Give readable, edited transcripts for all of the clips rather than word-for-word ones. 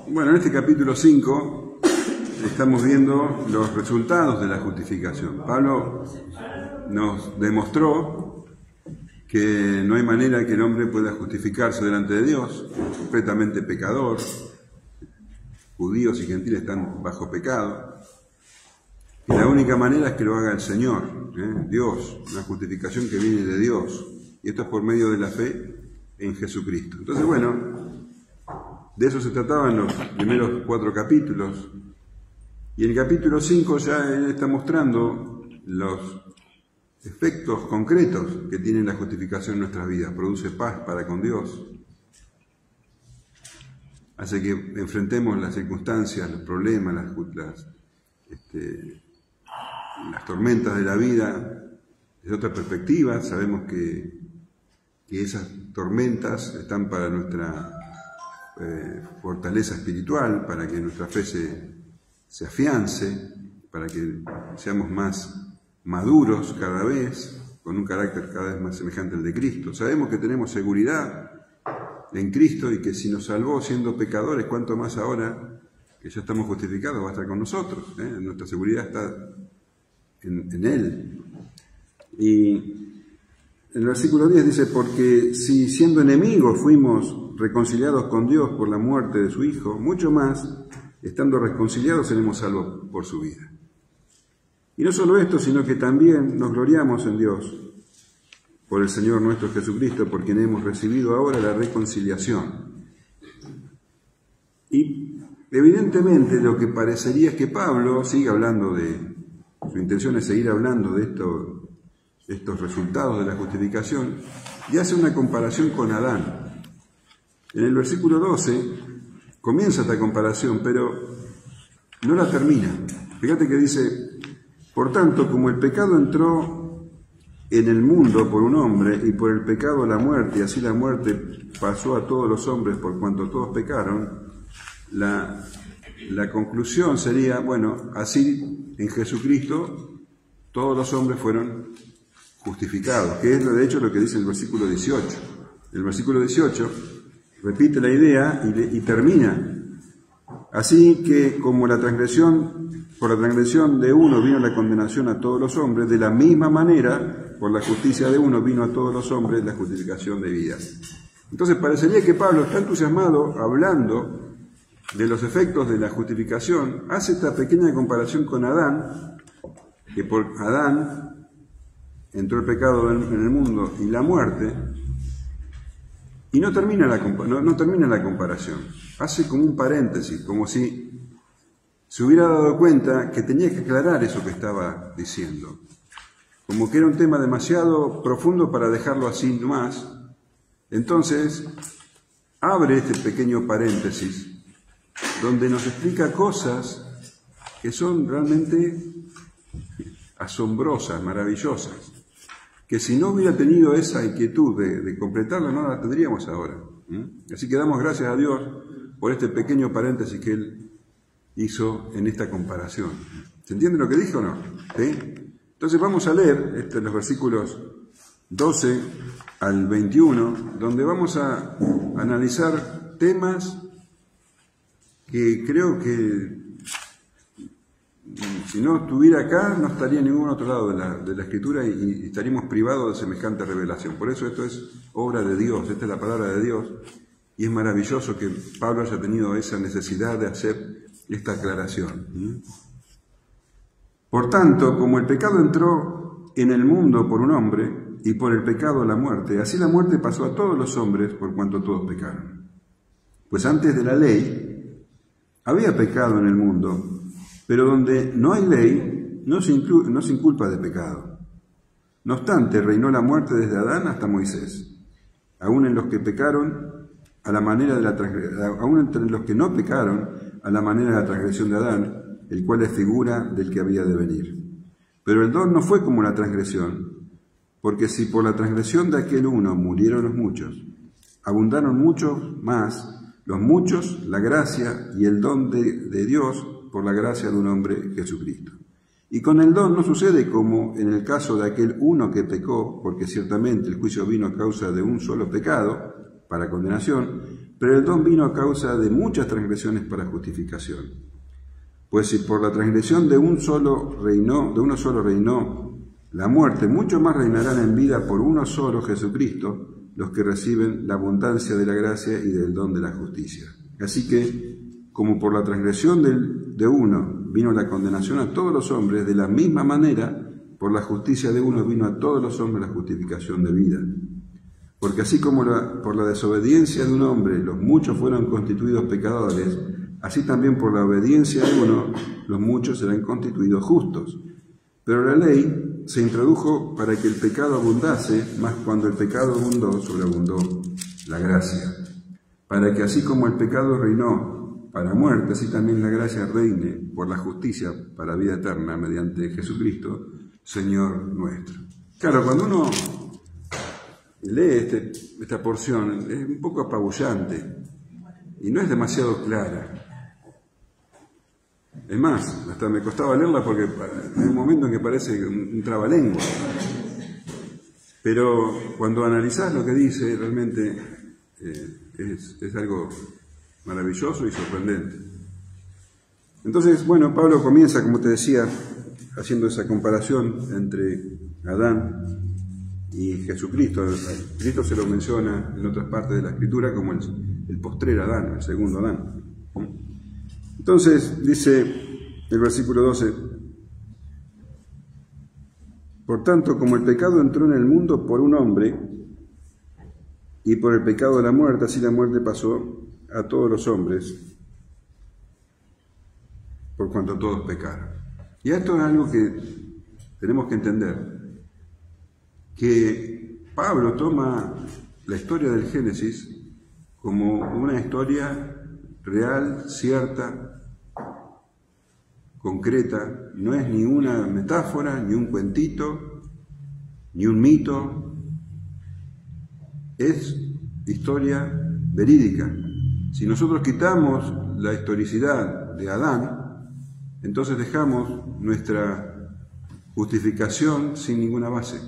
Bueno, en este capítulo 5 estamos viendo los resultados de la justificación. Pablo nos demostró que no hay manera que el hombre pueda justificarse delante de Dios, completamente pecador. Judíos y gentiles están bajo pecado. Y la única manera es que lo haga el Señor, Dios, una justificación que viene de Dios. Y esto es por medio de la fe en Jesucristo. Entonces, bueno, de eso se trataba en los primeros 4 capítulos. Y en el capítulo 5 ya él está mostrando los efectos concretos que tiene la justificación en nuestras vidas. Produce paz para con Dios. Hace que enfrentemos las circunstancias, los problemas, las tormentas de la vida desde otra perspectiva. Sabemos que esas tormentas están para nuestra fortaleza espiritual, para que nuestra fe se afiance, para que seamos más maduros cada vez, con un carácter cada vez más semejante al de Cristo. Sabemos que tenemos seguridad en Cristo y que si nos salvó siendo pecadores, cuánto más ahora que ya estamos justificados va a estar con nosotros. Nuestra seguridad está en Él. Y en el versículo 10 dice: porque si siendo enemigos fuimos reconciliados con Dios por la muerte de su Hijo, mucho más, estando reconciliados, seremos salvos por su vida. Y no solo esto, sino que también nos gloriamos en Dios por el Señor nuestro Jesucristo, por quien hemos recibido ahora la reconciliación. Y evidentemente lo que parecería es que Pablo sigue hablando su intención es seguir hablando de estos resultados de la justificación, y hace una comparación con Adán. En el versículo 12 comienza esta comparación, pero no la termina. Fíjate que dice: por tanto, como el pecado entró en el mundo por un hombre, y por el pecado la muerte, y así la muerte pasó a todos los hombres por cuanto todos pecaron, la conclusión sería, bueno, así en Jesucristo todos los hombres fueron justificados, que es de hecho lo que dice el versículo 18. El versículo 18 repite la idea y termina: así que como por la transgresión de uno vino la condenación a todos los hombres, de la misma manera por la justicia de uno vino a todos los hombres la justificación de vida. Entonces parecería que Pablo está entusiasmado hablando de los efectos de la justificación, hace esta pequeña comparación con Adán, que por Adán entró el pecado en el mundo y la muerte, y no termina la comparación. Hace como un paréntesis, como si se hubiera dado cuenta que tenía que aclarar eso que estaba diciendo. Como que era un tema demasiado profundo para dejarlo así nomás. Entonces, abre este pequeño paréntesis donde nos explica cosas que son realmente asombrosas, maravillosas, que si no hubiera tenido esa inquietud de completarla, no la tendríamos ahora. Así que damos gracias a Dios por este pequeño paréntesis que Él hizo en esta comparación. ¿Se entiende lo que dijo o no? ¿Sí? Entonces vamos a leer los versículos 12 al 21, donde vamos a analizar temas que creo que si no estuviera acá no estaría en ningún otro lado de la Escritura y estaríamos privados de semejante revelación. Por eso esto es obra de Dios, esta es la palabra de Dios, y es maravilloso que Pablo haya tenido esa necesidad de hacer esta aclaración. Por tanto, como el pecado entró en el mundo por un hombre, y por el pecado la muerte, así la muerte pasó a todos los hombres por cuanto todos pecaron. Pues antes de la ley había pecado en el mundo, pero donde no hay ley no se inculpa de pecado. No obstante, reinó la muerte desde Adán hasta Moisés, aún en los que pecaron a la manera de aún entre los que no pecaron a la manera de la transgresión de Adán, el cual es figura del que había de venir. Pero el don no fue como la transgresión, porque si por la transgresión de aquel uno murieron los muchos, abundaron muchos más los muchos la gracia y el don de Dios por la gracia de un hombre, Jesucristo. Y con el don no sucede como en el caso de aquel uno que pecó, porque ciertamente el juicio vino a causa de un solo pecado, para condenación, pero el don vino a causa de muchas transgresiones para justificación. Pues si por la transgresión de uno solo reinó la muerte, mucho más reinarán en vida por uno solo, Jesucristo, los que reciben la abundancia de la gracia y del don de la justicia. Así que, como por la transgresión de uno vino la condenación a todos los hombres, de la misma manera, por la justicia de uno vino a todos los hombres la justificación de vida. Porque así como por la desobediencia de un hombre los muchos fueron constituidos pecadores, así también por la obediencia de uno los muchos serán constituidos justos. Pero la ley se introdujo para que el pecado abundase, mas cuando el pecado abundó, sobreabundó la gracia. Para que así como el pecado reinó para muerte, así también la gracia reine por la justicia para vida eterna mediante Jesucristo, Señor nuestro. Claro, cuando uno lee esta porción, es un poco apabullante y no es demasiado clara. Es más, hasta me costaba leerla porque hay un momento en que parece un trabalengua. Pero cuando analizás lo que dice, realmente es algo maravilloso y sorprendente. Entonces, bueno, Pablo comienza, como te decía, haciendo esa comparación entre Adán y Jesucristo. Cristo se lo menciona en otras partes de la Escritura como el postrer Adán, el segundo Adán. Entonces, dice el versículo 12, por tanto, como el pecado entró en el mundo por un hombre, y por el pecado de la muerte, así la muerte pasó a todos los hombres, por cuanto todos pecaron. Y esto es algo que tenemos que entender, que Pablo toma la historia del Génesis como una historia real, cierta, concreta, no es ni una metáfora, ni un cuentito, ni un mito, es historia verídica. Si nosotros quitamos la historicidad de Adán, entonces dejamos nuestra justificación sin ninguna base.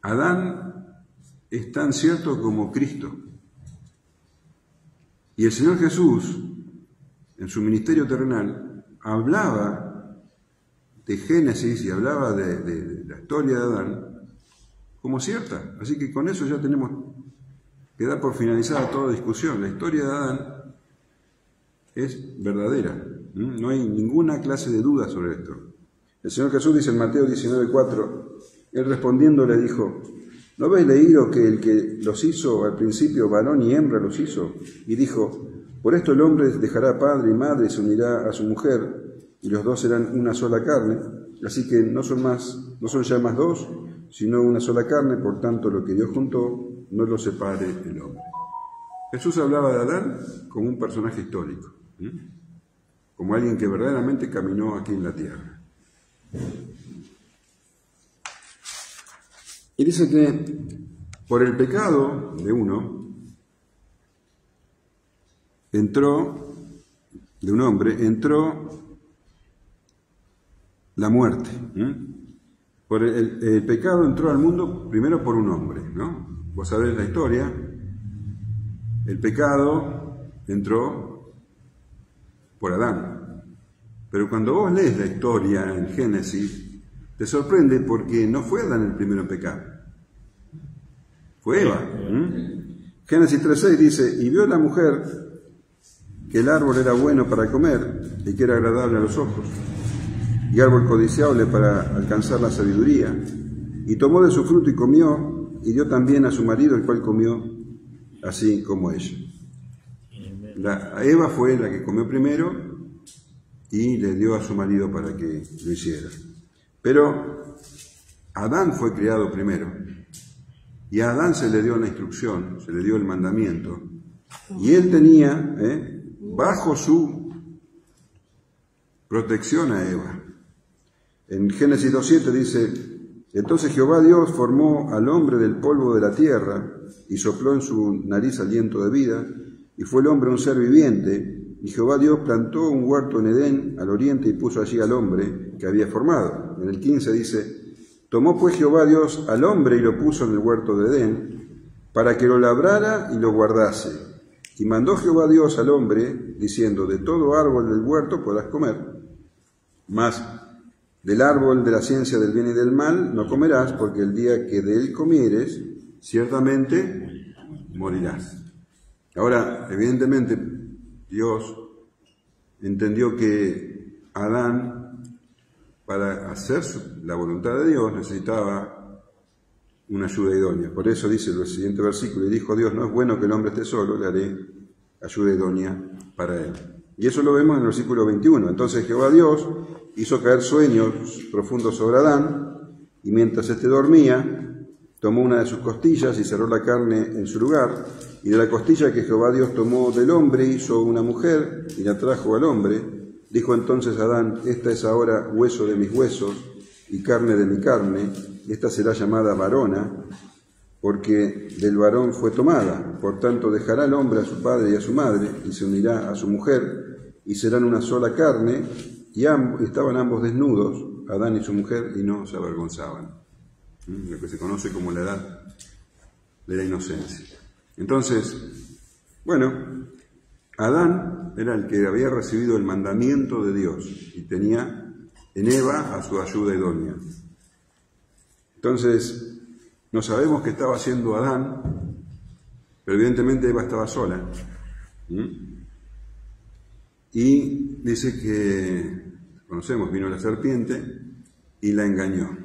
Adán es tan cierto como Cristo. Y el Señor Jesús, en su ministerio terrenal, hablaba de Génesis y hablaba de la historia de Adán como cierta. Así que con eso ya tenemos que dar por finalizada toda discusión. La historia de Adán es verdadera. No hay ninguna clase de duda sobre esto. El Señor Jesús dice en Mateo 19:4, él respondiendo le dijo, ¿no habéis leído que el que los hizo al principio, varón y hembra los hizo? Y dijo, por esto el hombre dejará padre y madre y se unirá a su mujer, y los dos serán una sola carne. Así que no son ya más dos, sino una sola carne, por tanto lo que Dios juntó, no lo separe el hombre. Jesús hablaba de Adán como un personaje histórico, como alguien que verdaderamente caminó aquí en la tierra. Y dice que por el pecado de uno, de un hombre, entró la muerte. Por el pecado entró al mundo primero por un hombre, ¿no? Vos sabés la historia. El pecado entró por Adán. Pero cuando vos lees la historia en Génesis, te sorprende porque no fue Adán el primero en pecar. Fue Eva. Génesis 3:6 dice, y vio la mujer que el árbol era bueno para comer y que era agradable a los ojos, y árbol codiciable para alcanzar la sabiduría. Y tomó de su fruto y comió, y dio también a su marido, el cual comió así como ella. Eva fue la que comió primero y le dio a su marido para que lo hiciera. Pero Adán fue criado primero, y a Adán se le dio la instrucción, se le dio el mandamiento, y él tenía bajo su protección a Eva. En Génesis 2:7 dice, entonces Jehová Dios formó al hombre del polvo de la tierra y sopló en su nariz aliento de vida, y fue el hombre un ser viviente, y Jehová Dios plantó un huerto en Edén al oriente y puso allí al hombre que había formado. En el 15 dice, tomó pues Jehová Dios al hombre y lo puso en el huerto de Edén, para que lo labrara y lo guardase. Y mandó Jehová Dios al hombre, diciendo, de todo árbol del huerto podrás comer, mas del árbol de la ciencia del bien y del mal no comerás, porque el día que de él comieres, ciertamente morirás. Ahora, evidentemente, Dios entendió que Adán, para hacer la voluntad de Dios, necesitaba una ayuda idónea. Por eso dice el siguiente versículo, y dijo Dios, no es bueno que el hombre esté solo, le haré ayuda idónea para él. Y eso lo vemos en el versículo 21. Entonces Jehová Dios hizo caer sueños profundos sobre Adán, y mientras éste dormía, tomó una de sus costillas y cerró la carne en su lugar, y de la costilla que Jehová Dios tomó del hombre hizo una mujer, y la trajo al hombre. Dijo entonces Adán, esta es ahora hueso de mis huesos, y carne de mi carne, y esta será llamada varona, porque del varón fue tomada. Por tanto dejará el hombre a su padre y a su madre, y se unirá a su mujer, y serán una sola carne, y estaban ambos desnudos, Adán y su mujer, y no se avergonzaban. Lo que se conoce como la edad de la inocencia. Entonces, bueno, Adán era el que había recibido el mandamiento de Dios, y tenía en Eva a su ayuda idónea. Entonces, no sabemos qué estaba haciendo Adán, pero evidentemente Eva estaba sola. Y dice que, conocemos, vino la serpiente y la engañó.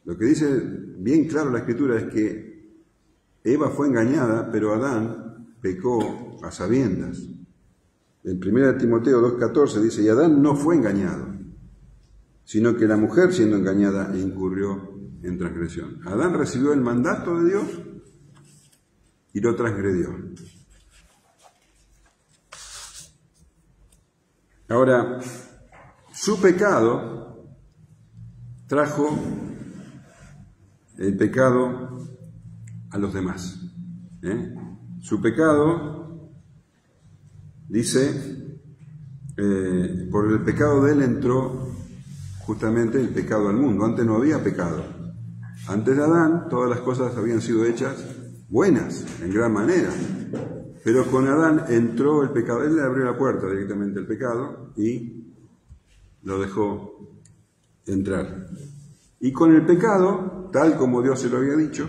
Lo que dice bien claro la Escritura es que Eva fue engañada, pero Adán pecó a sabiendas. En 1 Timoteo 2,14 dice, y Adán no fue engañado, sino que la mujer siendo engañada incurrió en transgresión. Adán recibió el mandato de Dios y lo transgredió. Ahora, su pecado trajo el pecado a los demás. Su pecado, dice, por el pecado de él entró justamente el pecado al mundo. Antes no había pecado. Antes de Adán todas las cosas habían sido hechas buenas, en gran manera. Pero con Adán entró el pecado. Él le abrió la puerta directamente al pecado y lo dejó entrar. Y con el pecado, tal como Dios se lo había dicho,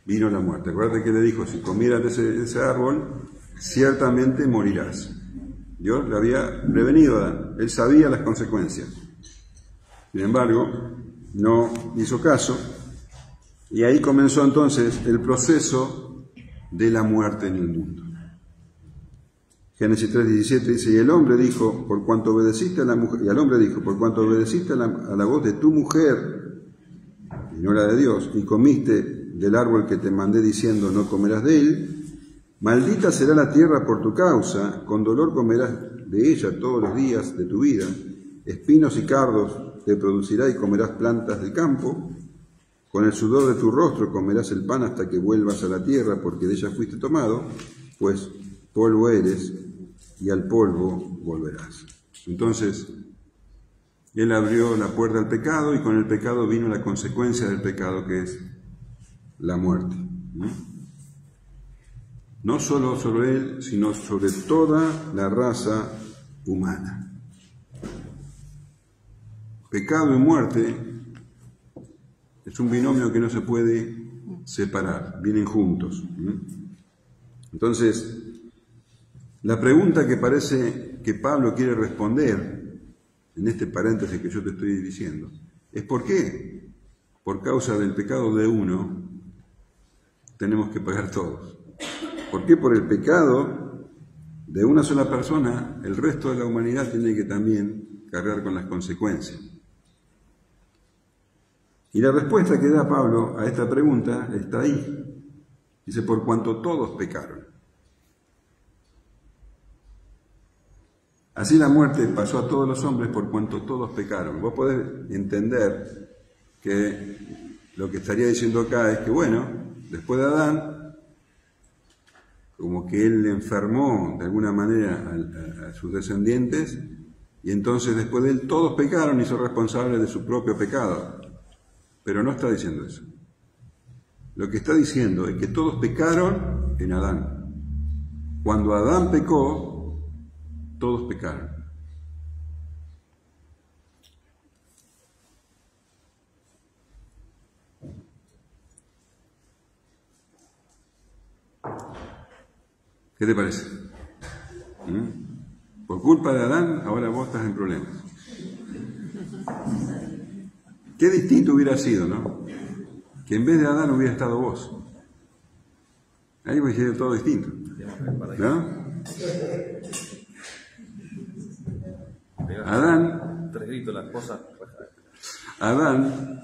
vino la muerte. Acuérdate que le dijo, si comieras de ese árbol, ciertamente morirás. Dios le había prevenido a Adán. Él sabía las consecuencias. Sin embargo, no hizo caso. Y ahí comenzó entonces el proceso de la muerte en el mundo. Génesis 3:17 dice, y el hombre dijo, por cuanto obedeciste a la mujer, y al hombre dijo, por cuanto obedeciste a la voz de tu mujer, y no la de Dios, y comiste del árbol que te mandé diciendo, no comerás de él, maldita será la tierra por tu causa, con dolor comerás de ella todos los días de tu vida, espinos y cardos te producirá y comerás plantas del campo, con el sudor de tu rostro comerás el pan hasta que vuelvas a la tierra, porque de ella fuiste tomado, pues polvo eres, y al polvo volverás. Entonces, él abrió la puerta al pecado, y con el pecado vino la consecuencia del pecado, que es la muerte. No solo sobre él, sino sobre toda la raza humana. Pecado y muerte es un binomio que no se puede separar, vienen juntos. Entonces, la pregunta que parece que Pablo quiere responder, en este paréntesis que yo te estoy diciendo, es ¿por qué? Por causa del pecado de uno, tenemos que pagar todos. ¿Por qué? Por el pecado de una sola persona, el resto de la humanidad tiene que también cargar con las consecuencias. Y la respuesta que da Pablo a esta pregunta está ahí. Dice, por cuanto todos pecaron. Así la muerte pasó a todos los hombres por cuanto todos pecaron. Vos podés entender que lo que estaría diciendo acá es que, bueno, después de Adán, como que él enfermó de alguna manera a sus descendientes, y entonces después de él todos pecaron y son responsables de su propio pecado. Pero no está diciendo eso. lo que está diciendo es que todos pecaron en Adán. Cuando Adán pecó, todos pecaron. ¿Qué te parece? Por culpa de Adán, ahora vos estás en problemas. Qué distinto hubiera sido, ¿no? Que en vez de Adán hubiera estado vos. Ahí hubiera sido todo distinto, ¿no? Adán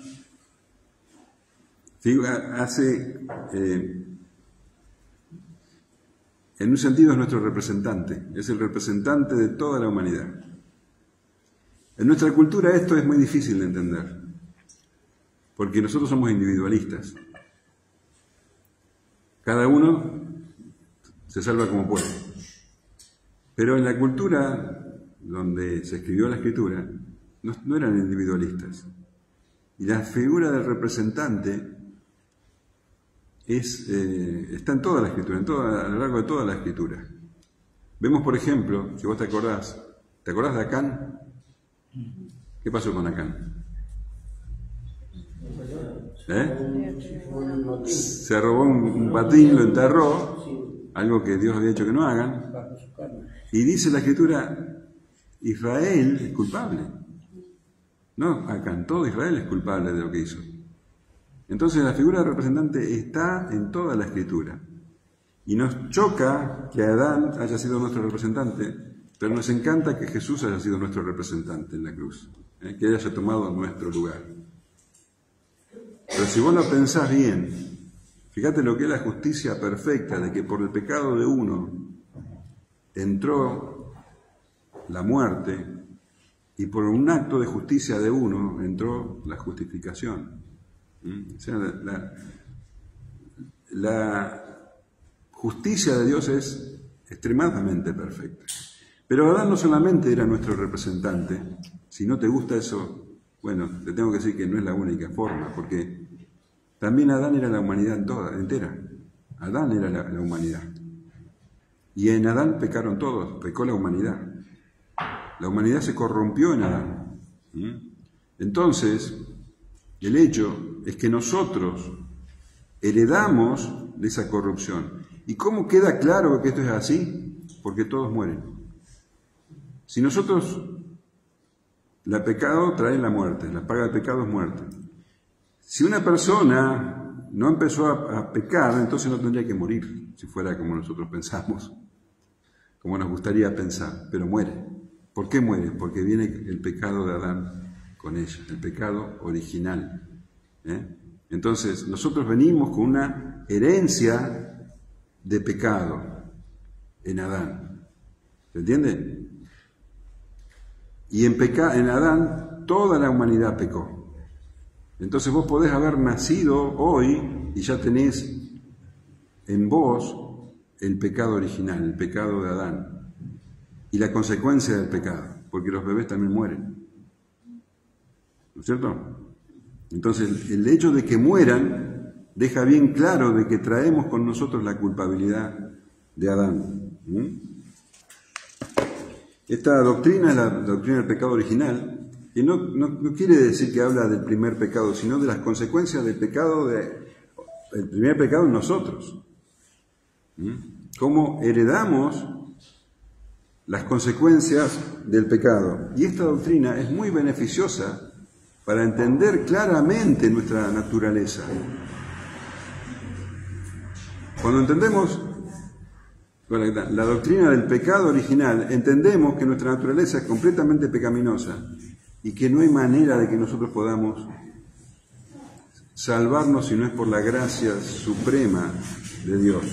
hace, en un sentido es nuestro representante, es el representante de toda la humanidad. En nuestra cultura esto es muy difícil de entender, porque nosotros somos individualistas. Cada uno se salva como puede. Pero en la cultura donde se escribió la Escritura, no eran individualistas. Y la figura del representante está en toda la Escritura, a lo largo de toda la Escritura. Vemos, por ejemplo, si vos ¿te acordás de Acán? ¿Qué pasó con Acán? Se robó un patín, lo enterró, algo que Dios había dicho que no hagan, y dice la Escritura, Israel es culpable. No, Acán, todo Israel es culpable de lo que hizo. Entonces la figura del representante está en toda la Escritura. Y nos choca que Adán haya sido nuestro representante, pero nos encanta que Jesús haya sido nuestro representante en la cruz, que haya tomado nuestro lugar. Pero si vos lo pensás bien, fíjate lo que es la justicia perfecta, de que por el pecado de uno entró la muerte y por un acto de justicia de uno entró la justificación. O sea, la justicia de Dios es extremadamente perfecta. Pero Adán no solamente era nuestro representante. Si no te gusta eso, bueno, te tengo que decir que no es la única forma, porque también Adán era la humanidad entera. Adán era la humanidad. Y en Adán pecaron todos, pecó la humanidad. La humanidad se corrompió en Adán. Entonces, el hecho es que nosotros heredamos de esa corrupción. ¿Y cómo queda claro que esto es así? Porque todos mueren. Si nosotros, el pecado trae la muerte, la paga del pecado es muerte. Si una persona no empezó a pecar, entonces no tendría que morir, si fuera como nosotros pensamos, como nos gustaría pensar, pero muere. ¿Por qué muere? Porque viene el pecado de Adán con ella, el pecado original. Entonces, nosotros venimos con una herencia de pecado en Adán. ¿Se entiende? Y en Adán toda la humanidad pecó. Entonces vos podés haber nacido hoy y ya tenés en vos el pecado original, el pecado de Adán, y la consecuencia del pecado, porque los bebés también mueren. ¿No es cierto? Entonces el hecho de que mueran deja bien claro de que traemos con nosotros la culpabilidad de Adán. Esta doctrina es la doctrina del pecado original, y no quiere decir que habla del primer pecado, sino de las consecuencias del pecado, el primer pecado en nosotros. Cómo heredamos las consecuencias del pecado. Y esta doctrina es muy beneficiosa para entender claramente nuestra naturaleza. Cuando entendemos la doctrina del pecado original, entendemos que nuestra naturaleza es completamente pecaminosa y que no hay manera de que nosotros podamos salvarnos si no es por la gracia suprema de Dios.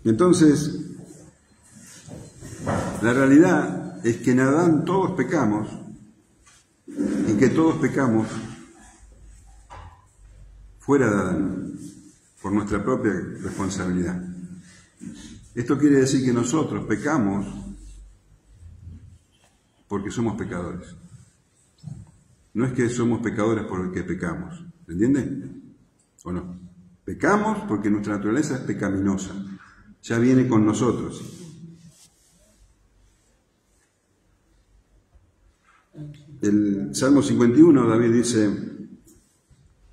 Entonces, la realidad es que en Adán todos pecamos y que todos pecamos fuera de Adán, por nuestra propia responsabilidad. Esto quiere decir que nosotros pecamos porque somos pecadores. No es que somos pecadores porque pecamos, ¿entiende? ¿O no? Pecamos porque nuestra naturaleza es pecaminosa, ya viene con nosotros. El Salmo 51, David dice: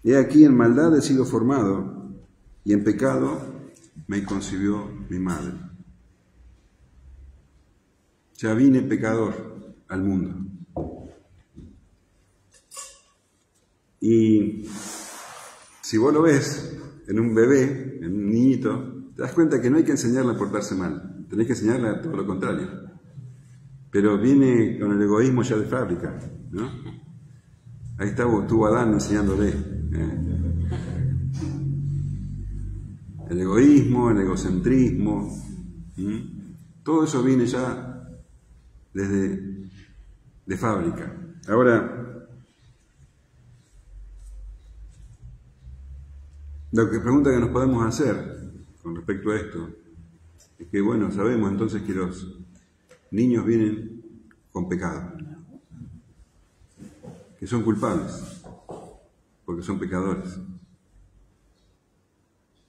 he aquí en maldad he sido formado, y en pecado me concibió mi madre. Ya vine pecador al mundo. Y si vos lo ves en un bebé, en un niñito, te das cuenta que no hay que enseñarle a portarse mal, tenés que enseñarle a todo lo contrario. Pero viene con el egoísmo ya de fábrica, ¿no? Ahí estuvo Adán enseñándole. El egoísmo, el egocentrismo, todo eso viene ya de fábrica. Ahora, la pregunta que nos podemos hacer con respecto a esto es que, bueno, sabemos entonces que los niños vienen con pecado, que son culpables, porque son pecadores.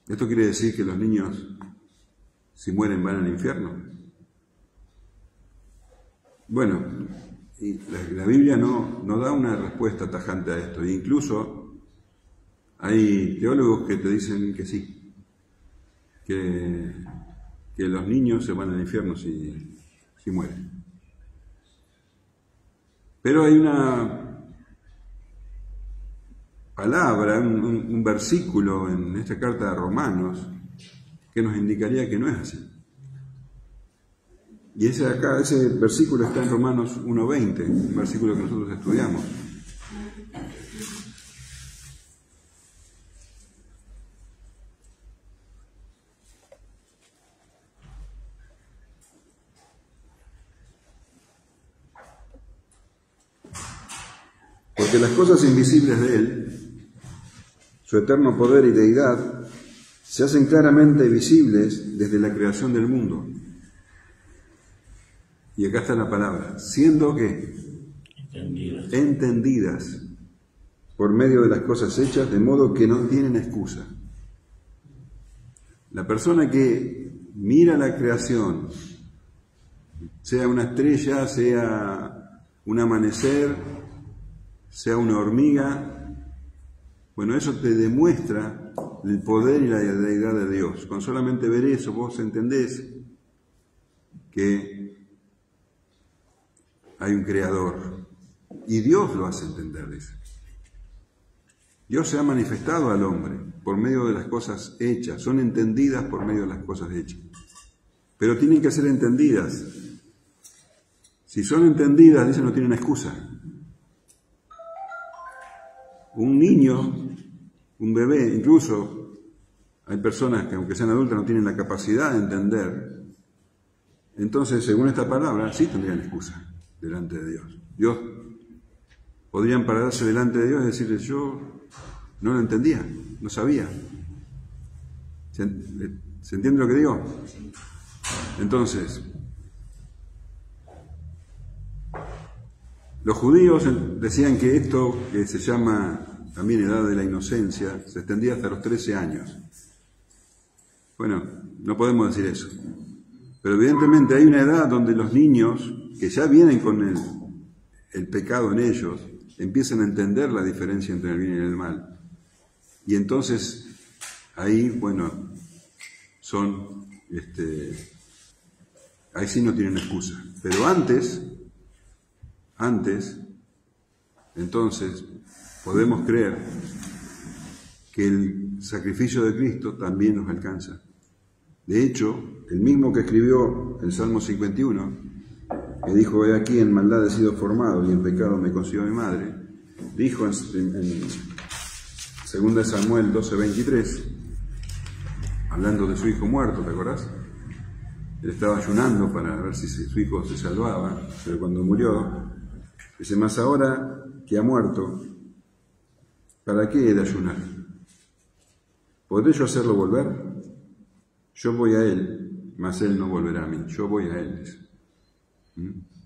¿Esto quiere decir que los niños, si mueren, van al infierno? Bueno, y la Biblia no da una respuesta tajante a esto. E incluso hay teólogos que te dicen que sí, que los niños se van al infierno si mueren. Pero hay una palabra, un versículo en esta carta de Romanos que nos indicaría que no es así. Y ese versículo está en Romanos 1:20, un versículo que nosotros estudiamos. Porque las cosas invisibles de Él, su eterno poder y deidad, se hacen claramente visibles desde la creación del mundo. Y acá está la palabra, siendo que entendidas por medio de las cosas hechas, de modo que no tienen excusa. La persona que mira la creación, sea una estrella, sea un amanecer, sea una hormiga, bueno, eso te demuestra el poder y la deidad de Dios. Con solamente ver eso vos entendés que hay un creador y Dios lo hace entender eso. Dios se ha manifestado al hombre por medio de las cosas hechas, son entendidas por medio de las cosas hechas, pero tienen que ser entendidas. Si son entendidas, dice, no tienen excusa. Un niño, un bebé, incluso hay personas que aunque sean adultas no tienen la capacidad de entender, entonces según esta palabra sí tendrían excusa delante de Dios. Podrían pararse delante de Dios y decirle: yo no lo entendía, no sabía. ¿Se entiende lo que digo? Entonces, los judíos decían que esto, que se llama también edad de la inocencia, se extendía hasta los 13 años. Bueno, no podemos decir eso. Pero evidentemente hay una edad donde los niños, que ya vienen con el pecado en ellos, empiezan a entender la diferencia entre el bien y el mal. Y entonces, ahí, bueno, ahí sí no tienen excusa. Pero antes, entonces, podemos creer que el sacrificio de Cristo también nos alcanza. De hecho, el mismo que escribió el Salmo 51, que dijo: he aquí en maldad he sido formado y en pecado me concibió mi madre, dijo en 2 Samuel 12:23, hablando de su hijo muerto, ¿te acordás? Él estaba ayunando para ver si su hijo se salvaba, pero cuando murió, dice: mas ahora que ha muerto, ¿para qué he de ayunar? ¿Podré yo hacerlo volver? Yo voy a él, mas él no volverá a mí. Yo voy a él, dice.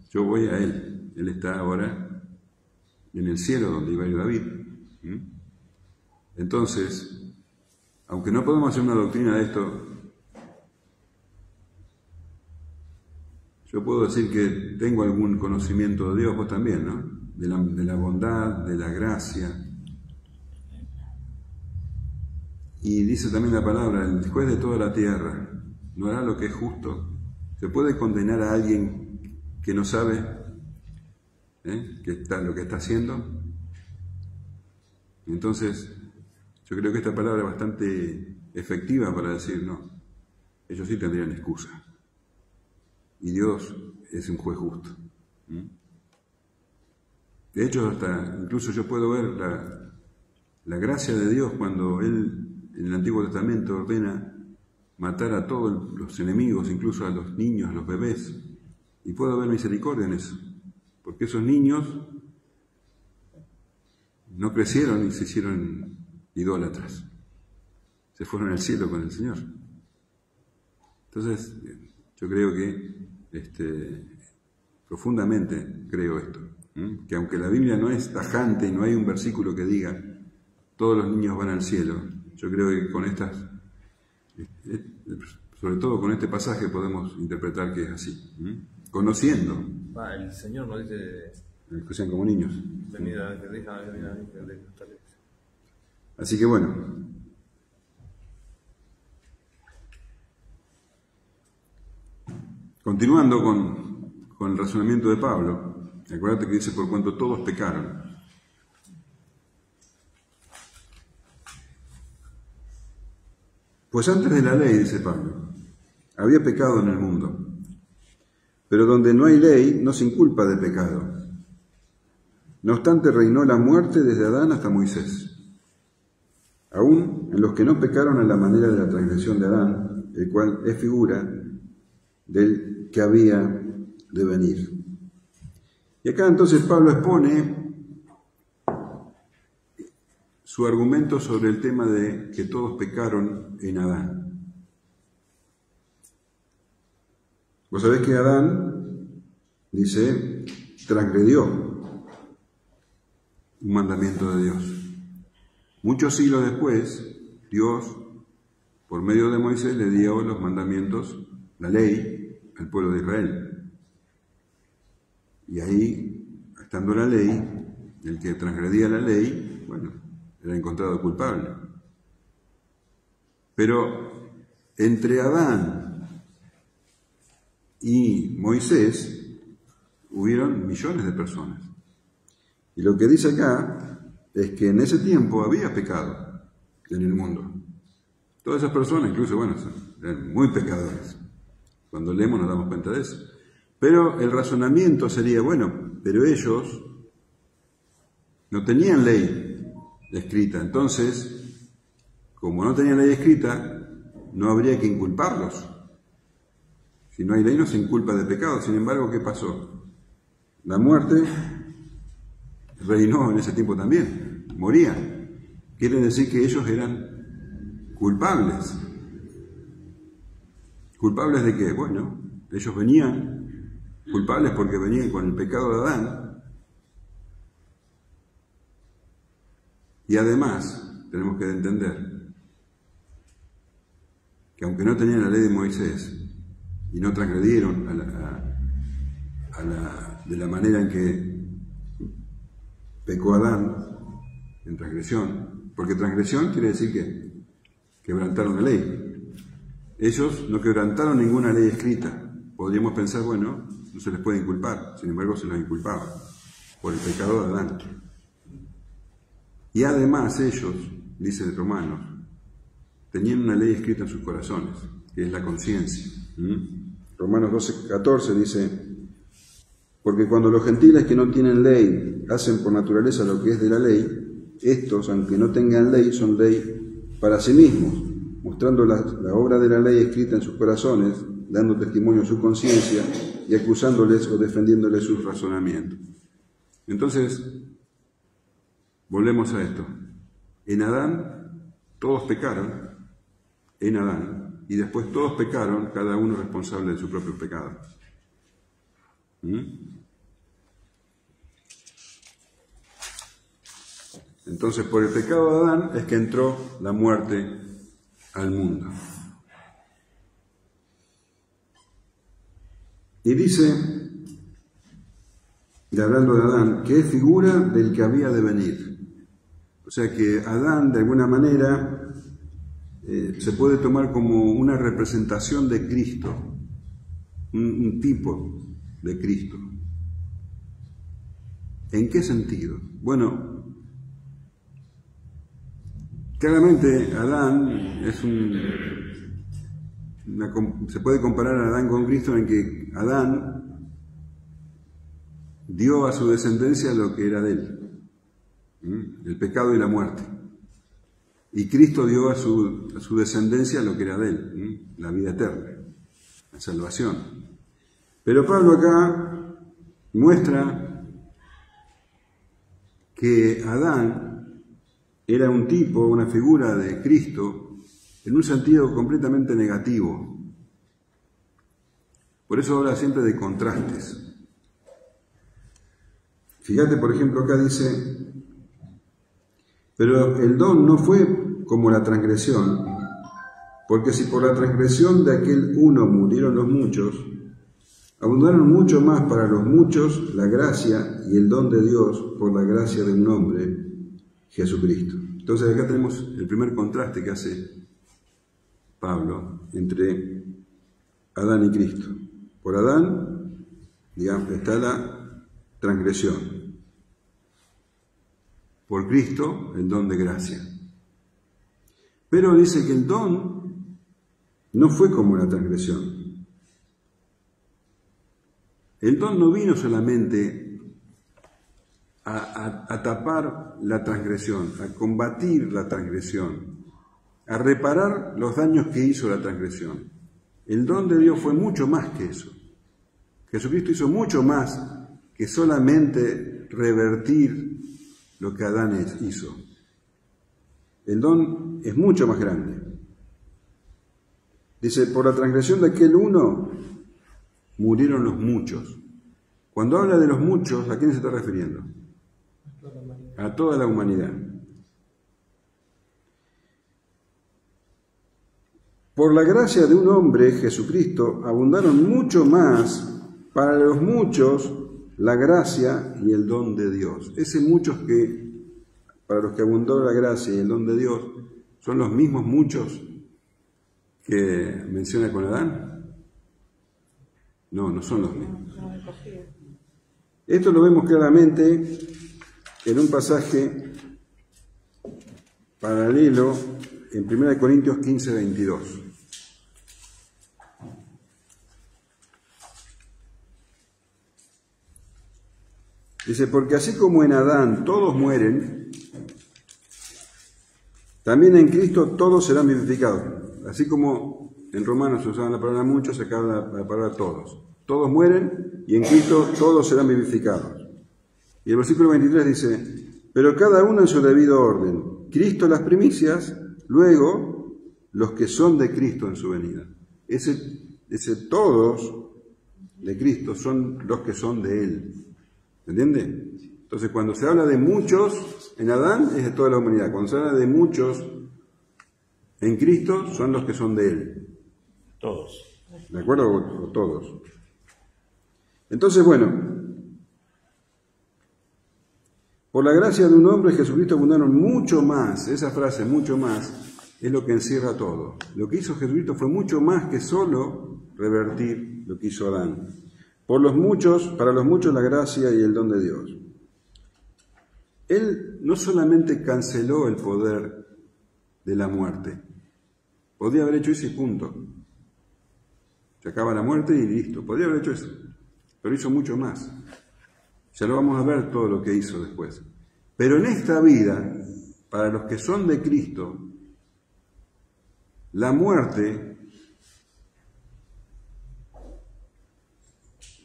Yo voy a él. Él está ahora en el cielo donde iba a ir David. Entonces, aunque no podemos hacer una doctrina de esto, yo puedo decir que tengo algún conocimiento de Dios, vos también, ¿no? De la bondad, de la gracia. Y dice también la palabra, el juez de toda la tierra no hará lo que es justo. ¿Se puede condenar a alguien que no sabe lo que está haciendo? Entonces, yo creo que esta palabra es bastante efectiva para decir, no, ellos sí tendrían excusa. Y Dios es un juez justo. De hecho, incluso yo puedo ver la gracia de Dios cuando Él, en el Antiguo Testamento, ordena matar a todos los enemigos, incluso a los niños, a los bebés. Y puedo ver misericordia en eso. Porque esos niños no crecieron y se hicieron idólatras. Se fueron al cielo con el Señor. Entonces, yo creo que profundamente creo esto, que aunque la Biblia no es tajante y no hay un versículo que diga todos los niños van al cielo, yo creo que con sobre todo con este pasaje podemos interpretar que es así, conociendo. El Señor nos dice que sean como niños. Venida, así que bueno, continuando con el razonamiento de Pablo, acuérdate que dice por cuanto todos pecaron. Pues antes de la ley, dice Pablo, había pecado en el mundo, pero donde no hay ley no se inculpa de pecado. No obstante, reinó la muerte desde Adán hasta Moisés, aún en los que no pecaron a la manera de la transgresión de Adán, el cual es figura del que había de venir. Y acá entonces Pablo expone su argumento sobre el tema de que todos pecaron en Adán. Vos sabés que Adán, dice, transgredió un mandamiento de Dios. Muchos siglos después, Dios, por medio de Moisés, le dio los mandamientos, la ley, al pueblo de Israel. Y ahí, estando la ley, el que transgredía la ley, bueno, era encontrado culpable. Pero entre Adán y Moisés hubieron millones de personas. Y lo que dice acá es que en ese tiempo había pecado en el mundo. Todas esas personas, incluso, bueno, eran muy pecadores. Cuando leemos nos damos cuenta de eso. Pero el razonamiento sería, bueno, pero ellos no tenían ley escrita. Entonces, como no tenían ley escrita, no habría que inculparlos. Si no hay ley, no se inculpa de pecado. Sin embargo, ¿qué pasó? La muerte reinó en ese tiempo también. Morían. Quiere decir que ellos eran culpables. ¿Culpables de qué? Bueno, ellos venían culpables porque venían con el pecado de Adán. Y además, tenemos que entender que aunque no tenían la ley de Moisés y no transgredieron de la manera en que pecó Adán, en transgresión, porque transgresión quiere decir que quebrantaron la ley. Ellos no quebrantaron ninguna ley escrita. Podríamos pensar, bueno, no se les puede inculpar, sin embargo se los inculpaba por el pecado de Adán. Y además ellos, dice Romanos, tenían una ley escrita en sus corazones, que es la conciencia. Romanos 12:14 dice, porque cuando los gentiles que no tienen ley hacen por naturaleza lo que es de la ley, estos, aunque no tengan ley, son ley para sí mismos, mostrando la obra de la ley escrita en sus corazones, dando testimonio a su conciencia y acusándoles o defendiéndoles sus razonamientos. Entonces, volvemos a esto. En Adán, todos pecaron, en Adán, y después todos pecaron, cada uno responsable de su propio pecado. Entonces, por el pecado de Adán es que entró la muerte al mundo. Y dice, y hablando de Adán, que es figura del que había de venir. O sea que Adán, de alguna manera, se puede tomar como una representación de Cristo, un tipo de Cristo. ¿En qué sentido? Bueno, claramente Adán es se puede comparar a Adán con Cristo en que Adán dio a su descendencia lo que era de él, el pecado y la muerte. Y Cristo dio a su descendencia lo que era de él, la vida eterna, la salvación. Pero Pablo acá muestra que Adán era un tipo, una figura de Cristo, en un sentido completamente negativo. Por eso habla siempre de contrastes. Fíjate, por ejemplo, acá dice, pero el don no fue como la transgresión, porque si por la transgresión de aquel uno murieron los muchos, abundaron mucho más para los muchos la gracia y el don de Dios por la gracia de un hombre, Jesucristo. Entonces acá tenemos el primer contraste que hace Pablo entre Adán y Cristo. Por Adán, digamos, está la transgresión. Por Cristo, el don de gracia. Pero dice que el don no fue como la transgresión. El don no vino solamente a tapar la transgresión, a combatir la transgresión, a reparar los daños que hizo la transgresión. El don de Dios fue mucho más que eso. Jesucristo hizo mucho más que solamente revertir lo que Adán hizo. El don es mucho más grande. Dice, por la transgresión de aquel uno murieron los muchos. Cuando habla de los muchos, ¿a quién se está refiriendo? A toda la humanidad. Por la gracia de un hombre, Jesucristo, abundaron mucho más para los muchos la gracia y el don de Dios. Ese muchos para los que abundó la gracia y el don de Dios, ¿son los mismos muchos que menciona con Adán? No, no son los mismos. Esto lo vemos claramente en un pasaje paralelo en 1 Corintios 15, 22. Dice, porque así como en Adán todos mueren, también en Cristo todos serán vivificados. Así como en Romanos se usaba la palabra muchos, se acaba la palabra todos. Todos mueren y en Cristo todos serán vivificados. Y el versículo 23 dice, pero cada uno en su debido orden. Cristo las primicias, luego los que son de Cristo en su venida. Ese todos de Cristo son los que son de Él. ¿Entiende? Entonces, cuando se habla de muchos en Adán, es de toda la humanidad. Cuando se habla de muchos en Cristo, son los que son de Él. Todos. ¿De acuerdo? O todos. Entonces, bueno, por la gracia de un hombre, Jesucristo abundaron mucho más. Esa frase, mucho más, es lo que encierra todo. Lo que hizo Jesucristo fue mucho más que solo revertir lo que hizo Adán. Para los muchos la gracia y el don de Dios. Él no solamente canceló el poder de la muerte, podría haber hecho eso y punto. Se acaba la muerte y listo, podría haber hecho eso, pero hizo mucho más. Ya lo vamos a ver todo lo que hizo después. Pero en esta vida, para los que son de Cristo, la muerte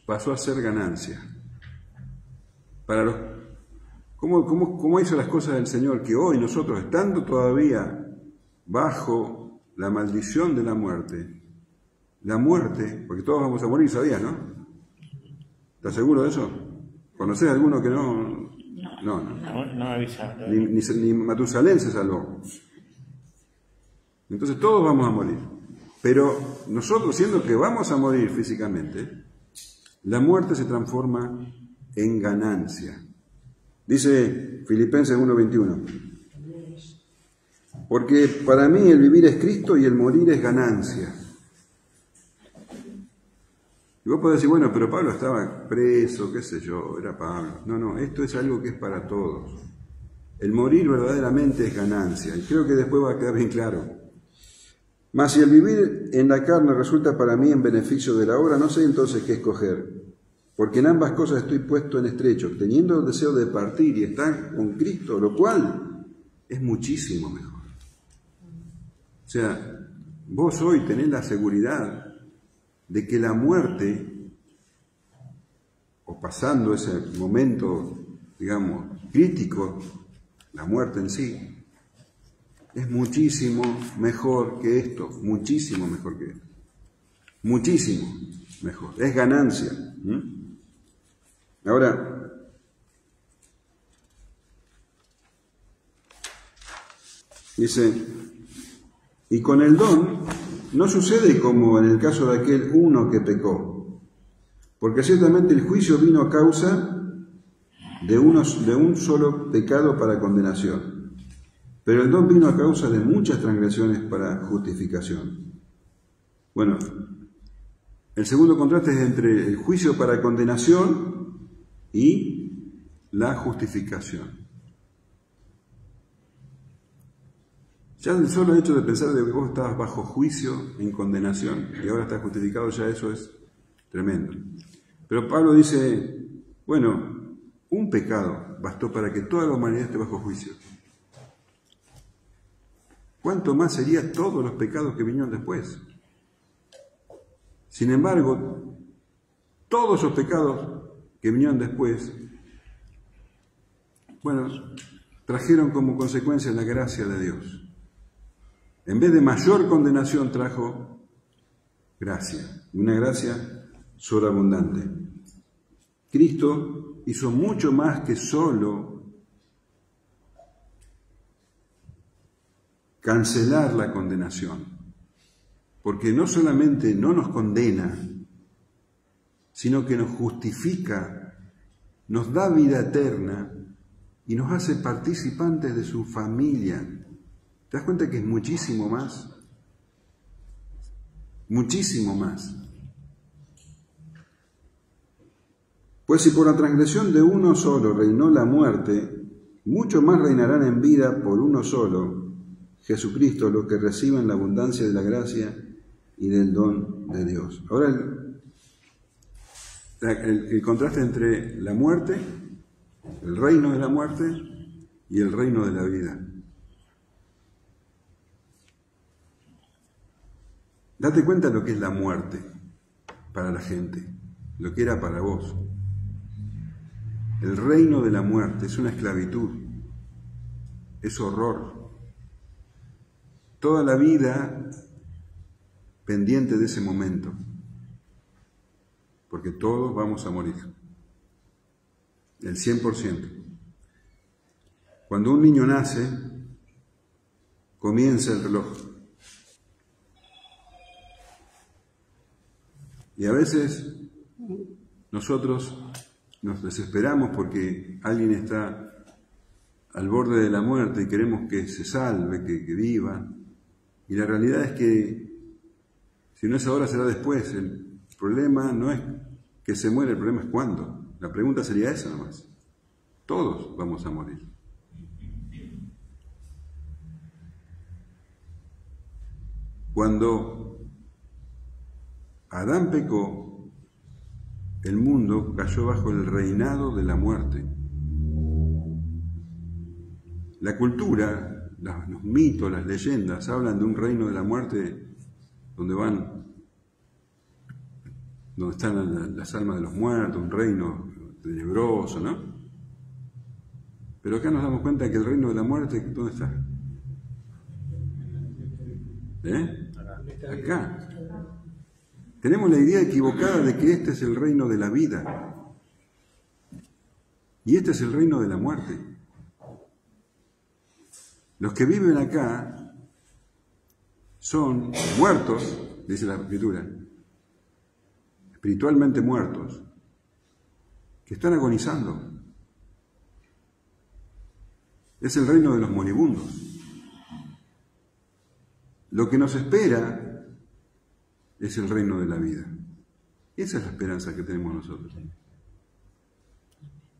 pasó a ser ganancia. Para los, ¿cómo hizo las cosas el Señor? Que hoy nosotros, estando todavía bajo la maldición de la muerte, porque todos vamos a morir, ¿sabías, no? ¿Estás seguro de eso? ¿Conocés a alguno que no? No avisaron. Ni Matusalén se salvó. Entonces todos vamos a morir. Pero nosotros, siendo que vamos a morir físicamente, la muerte se transforma en ganancia. Dice Filipenses 1:21. Porque para mí el vivir es Cristo y el morir es ganancia. Y vos podés decir, bueno, pero Pablo estaba preso, qué sé yo, era Pablo. No, esto es algo que es para todos. El morir verdaderamente es ganancia. Y creo que después va a quedar bien claro. Mas si el vivir en la carne resulta para mí en beneficio de la obra, no sé entonces qué escoger. Porque en ambas cosas estoy puesto en estrecho, teniendo el deseo de partir y estar con Cristo, lo cual es muchísimo mejor. O sea, vos hoy tenés la seguridad de que la muerte, o pasando ese momento, digamos, crítico, la muerte en sí, es muchísimo mejor que esto, muchísimo mejor que esto. Muchísimo mejor, es ganancia. Ahora, dice, y con el don no sucede como en el caso de aquel uno que pecó, porque ciertamente el juicio vino a causa de un solo pecado para condenación, pero el don vino a causa de muchas transgresiones para justificación. Bueno, el segundo contraste es entre el juicio para condenación y la justificación. Ya el solo hecho de pensar de que vos estabas bajo juicio, en condenación, y ahora estás justificado, ya eso es tremendo. Pero Pablo dice, bueno, un pecado bastó para que toda la humanidad esté bajo juicio. ¿Cuánto más serían todos los pecados que vinieron después? Sin embargo, todos esos pecados que vinieron después, bueno, trajeron como consecuencia la gracia de Dios. En vez de mayor condenación trajo gracia, una gracia sobreabundante. Cristo hizo mucho más que solo cancelar la condenación, porque no solamente no nos condena, sino que nos justifica, nos da vida eterna y nos hace participantes de su familia. ¿Te das cuenta que es muchísimo más? Muchísimo más. Pues si por la transgresión de uno solo reinó la muerte, mucho más reinarán en vida por uno solo, Jesucristo, los que reciben la abundancia de la gracia y del don de Dios. Ahora el contraste entre la muerte, el reino de la muerte y el reino de la vida. Date cuenta de lo que es la muerte para la gente, lo que era para vos. El reino de la muerte es una esclavitud, es horror. Toda la vida pendiente de ese momento, porque todos vamos a morir, el 100%. Cuando un niño nace, comienza el reloj. Y a veces nosotros nos desesperamos porque alguien está al borde de la muerte y queremos que se salve, que viva. Y la realidad es que si no es ahora, será después. El problema no es que se muere, el problema es cuándo. La pregunta sería esa nomás. Todos vamos a morir. Cuando Adán pecó, el mundo cayó bajo el reinado de la muerte. La cultura, los mitos, las leyendas hablan de un reino de la muerte donde están las almas de los muertos, un reino tenebroso, ¿no? Pero acá nos damos cuenta que el reino de la muerte, ¿dónde está? Acá. Tenemos la idea equivocada de que este es el reino de la vida. Y este es el reino de la muerte. Los que viven acá son muertos, dice la Escritura, espiritualmente muertos, que están agonizando. Es el reino de los moribundos. Lo que nos espera es el reino de la vida. Esa es la esperanza que tenemos nosotros.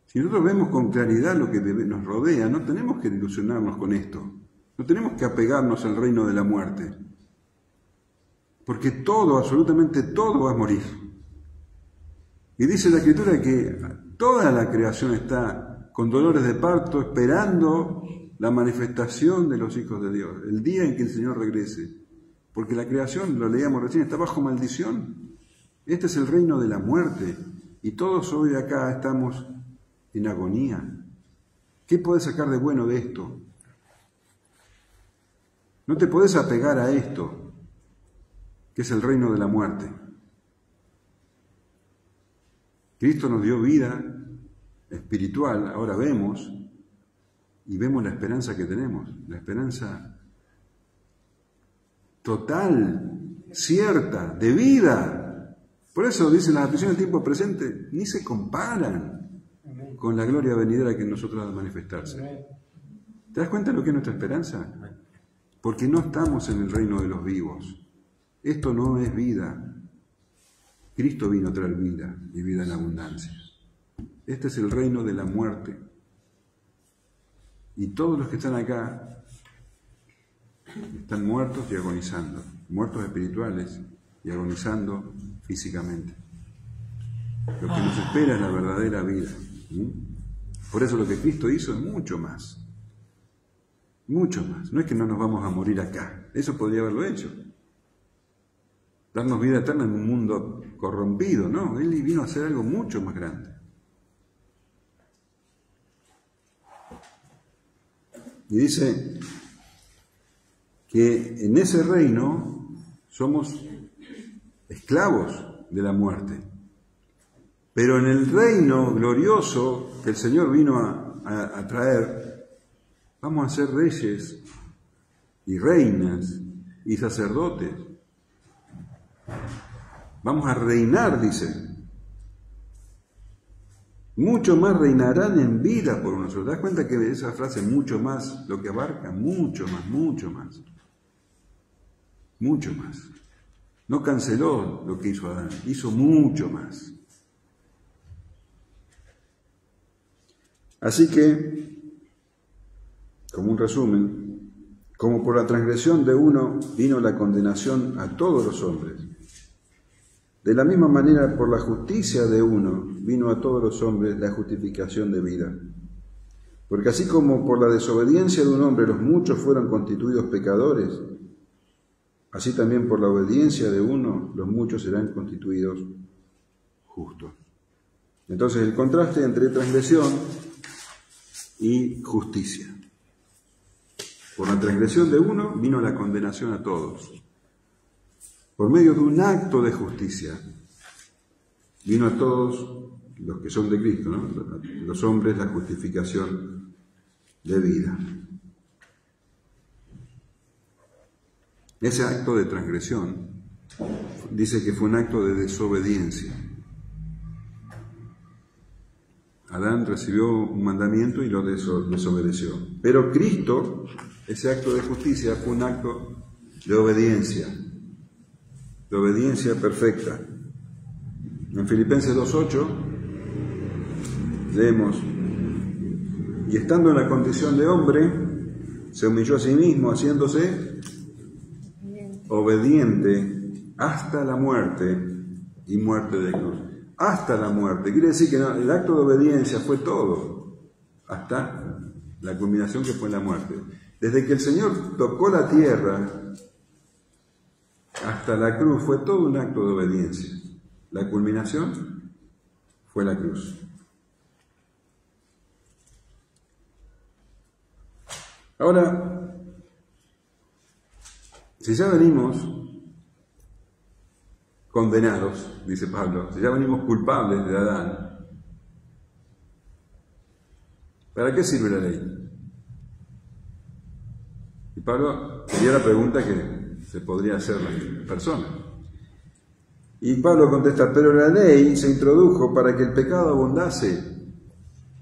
Si nosotros vemos con claridad lo que nos rodea, no tenemos que ilusionarnos con esto. No tenemos que apegarnos al reino de la muerte. Porque todo, absolutamente todo va a morir. Y dice la Escritura que toda la creación está con dolores de parto esperando la manifestación de los hijos de Dios, el día en que el Señor regrese. Porque la creación, lo leíamos recién, está bajo maldición. Este es el reino de la muerte. Y todos hoy acá estamos en agonía. ¿Qué podés sacar de bueno de esto? No te podés apegar a esto, que es el reino de la muerte. Cristo nos dio vida espiritual, ahora vemos, y vemos la esperanza que tenemos, la esperanza total, cierta, de vida. Por eso dicen las aflicciones del tiempo presente, ni se comparan con la gloria venidera que en nosotros ha de manifestarse. ¿Te das cuenta de lo que es nuestra esperanza? Porque no estamos en el reino de los vivos. Esto no es vida. Cristo vino a traer vida y vida en abundancia. Este es el reino de la muerte. Y todos los que están acá están muertos y agonizando, muertos espirituales y agonizando físicamente. Lo que nos espera es la verdadera vida. Por eso lo que Cristo hizo es mucho más. Mucho más. No es que no nos vamos a morir acá. Eso podría haberlo hecho. Darnos vida eterna en un mundo corrompido, ¿no? Él vino a hacer algo mucho más grande. Y dice que en ese reino somos esclavos de la muerte. Pero en el reino glorioso que el Señor vino a traer, vamos a ser reyes y reinas y sacerdotes. Vamos a reinar, dice. Mucho más reinarán en vida por nosotros. ¿Te das cuenta que esa frase mucho más lo que abarca? Mucho más, mucho más. Mucho más. No canceló lo que hizo Adán, hizo mucho más. Así que, como un resumen, como por la transgresión de uno vino la condenación a todos los hombres, de la misma manera por la justicia de uno vino a todos los hombres la justificación de vida. Porque así como por la desobediencia de un hombre los muchos fueron constituidos pecadores, así también por la obediencia de uno los muchos serán constituidos justos. Entonces el contraste entre transgresión y justicia. Por la transgresión de uno vino la condenación a todos. Por medio de un acto de justicia vino a todos los que son de Cristo, ¿no? Los hombres, la justificación de vida. Ese acto de transgresión dice que fue un acto de desobediencia. Adán recibió un mandamiento y lo desobedeció. Pero Cristo, ese acto de justicia, fue un acto de obediencia perfecta. En Filipenses 2:8 leemos: y estando en la condición de hombre, se humilló a sí mismo, haciéndose obediente hasta la muerte y muerte de cruz. Hasta la muerte. Quiere decir que no, el acto de obediencia fue todo, hasta la culminación que fue la muerte. Desde que el Señor tocó la tierra hasta la cruz fue todo un acto de obediencia. La culminación fue la cruz. Ahora, si ya venimos condenados, dice Pablo, si ya venimos culpables de Adán, ¿Para qué sirve la ley? Y Pablo sería la pregunta que se podría hacer la persona. Y Pablo contesta, pero la ley se introdujo para que el pecado abundase,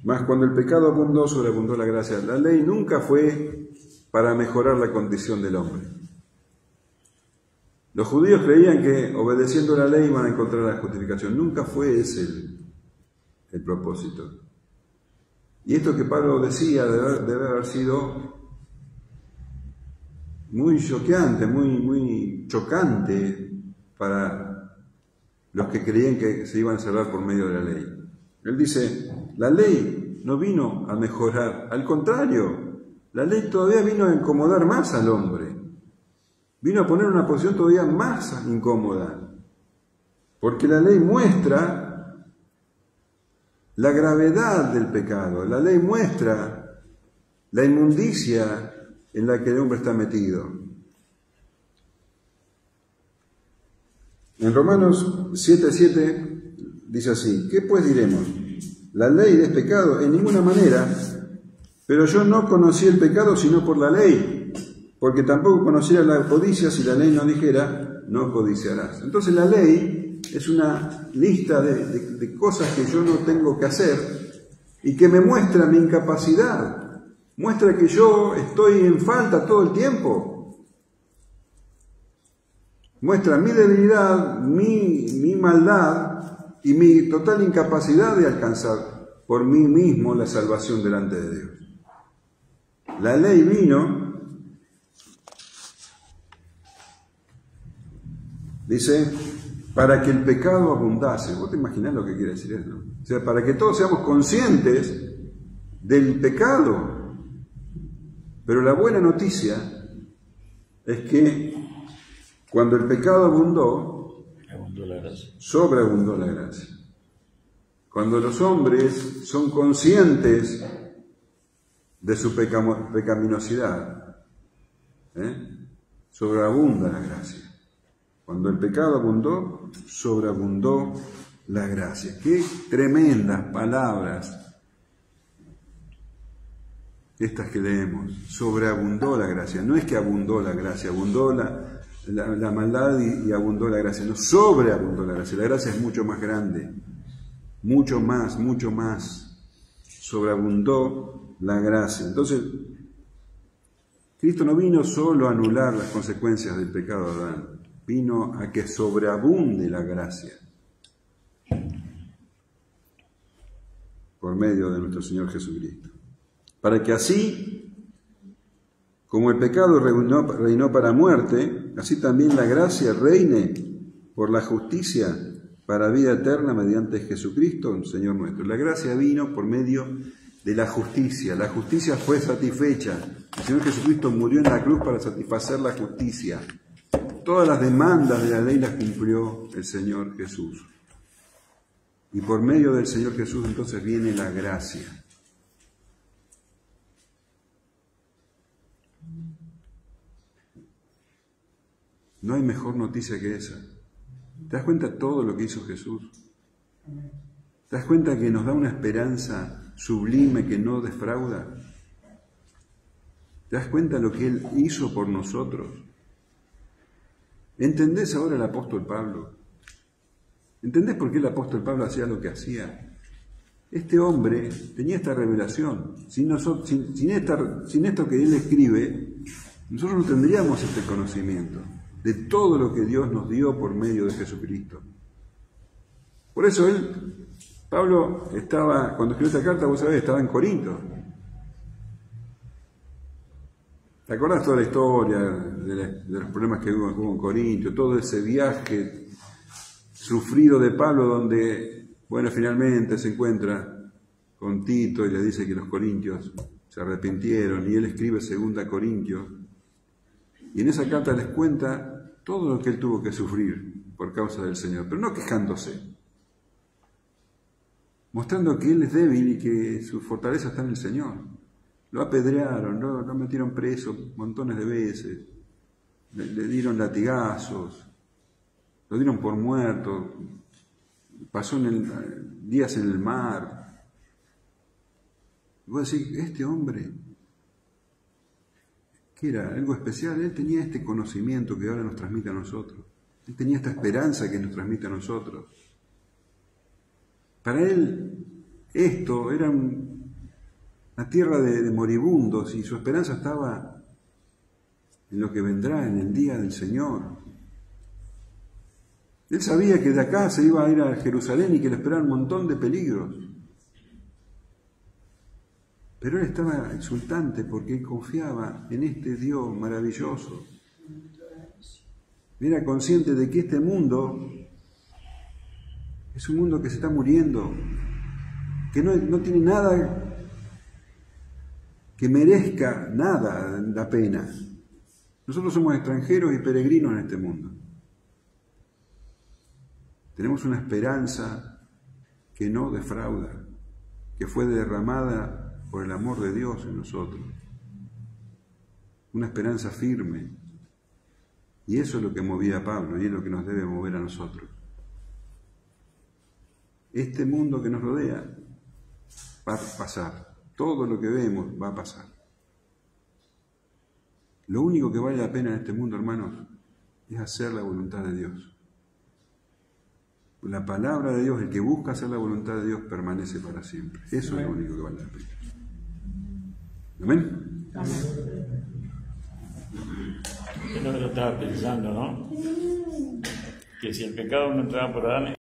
mas cuando el pecado abundó, sobreabundó la gracia. La ley nunca fue para mejorar la condición del hombre. Los judíos creían que obedeciendo la ley iban a encontrar la justificación. Nunca fue ese el propósito. Y esto que Pablo decía debe haber sido muy choqueante, muy chocante para los que creían que se iban a salvar por medio de la ley. Él dice, la ley no vino a mejorar, al contrario, la ley todavía vino a incomodar más al hombre. Vino a poner una posición todavía más incómoda, porque la ley muestra la gravedad del pecado, la ley muestra la inmundicia en la que el hombre está metido. En Romanos 7:7 dice así, ¿qué pues diremos? ¿La ley es pecado? En ninguna manera, pero yo no conocí el pecado sino por la ley, porque tampoco conociera la codicia si la ley no dijera, no codiciarás. Entonces la ley es una lista de cosas que yo no tengo que hacer y que me muestra mi incapacidad, muestra que yo estoy en falta todo el tiempo, muestra mi debilidad, mi maldad y mi total incapacidad de alcanzar por mí mismo la salvación delante de Dios. La ley vino, dice, para que el pecado abundase. ¿Vos te imaginás lo que quiere decir eso? O sea, para que todos seamos conscientes del pecado. Pero la buena noticia es que cuando el pecado abundó, sobreabundó la gracia. Cuando los hombres son conscientes de su pecaminosidad, sobreabunda la gracia. Cuando el pecado abundó, sobreabundó la gracia. Qué tremendas palabras estas que leemos. Sobreabundó la gracia. No es que abundó la gracia, abundó la maldad y abundó la gracia. No, sobreabundó la gracia. La gracia es mucho más grande. Mucho más. Sobreabundó la gracia. Entonces, Cristo no vino solo a anular las consecuencias del pecado de Adán. Vino a que sobreabunde la gracia por medio de nuestro Señor Jesucristo. Para que así, como el pecado reinó para muerte, así también la gracia reine por la justicia para vida eterna mediante Jesucristo, Señor nuestro. La gracia vino por medio de la justicia. La justicia fue satisfecha. El Señor Jesucristo murió en la cruz para satisfacer la justicia. Todas las demandas de la ley las cumplió el Señor Jesús. Y por medio del Señor Jesús entonces viene la gracia. No hay mejor noticia que esa. ¿Te das cuenta de todo lo que hizo Jesús? ¿Te das cuenta que nos da una esperanza sublime que no defrauda? ¿Te das cuenta de lo que Él hizo por nosotros? ¿Entendés ahora el apóstol Pablo? ¿Entendés por qué el apóstol Pablo hacía lo que hacía? Este hombre tenía esta revelación. Sin esto que él escribe, nosotros no tendríamos este conocimiento de todo lo que Dios nos dio por medio de Jesucristo. Por eso Pablo cuando escribió esta carta, vos sabés, estaba en Corinto. ¿Te acordás toda la historia de los problemas que hubo en Corinto? Todo ese viaje sufrido de Pablo donde, finalmente se encuentra con Tito y le dice que los corintios se arrepintieron y él escribe 2 Corintios. Y en esa carta les cuenta todo lo que él tuvo que sufrir por causa del Señor, pero no quejándose, mostrando que él es débil y que su fortaleza está en el Señor. Lo apedrearon, lo metieron preso montones de veces, le dieron latigazos, lo dieron por muerto, pasó días en el mar. Y vos decís, este hombre, que era algo especial, él tenía este conocimiento que ahora nos transmite a nosotros. Él tenía esta esperanza que nos transmite a nosotros. Para él, esto era una tierra de moribundos y su esperanza estaba en lo que vendrá en el día del Señor. Él sabía que de acá se iba a ir a Jerusalén y que le esperaban un montón de peligros. Pero él estaba exultante porque él confiaba en este Dios maravilloso. Era consciente de que este mundo es un mundo que se está muriendo, que no tiene nada que merezca nada la pena. Nosotros somos extranjeros y peregrinos en este mundo. Tenemos una esperanza que no defrauda, que fue derramada por el amor de Dios en nosotros. Una esperanza firme. Y eso es lo que movía a Pablo y es lo que nos debe mover a nosotros. Este mundo que nos rodea va a pasar. Todo lo que vemos va a pasar. Lo único que vale la pena en este mundo, hermanos, es hacer la voluntad de Dios. La palabra de Dios, el que busca hacer la voluntad de Dios, permanece para siempre. Eso es lo único que vale la pena. ¿Amén? Es lo que yo estaba pensando, ¿no? Que si el pecado no entraba por Adán,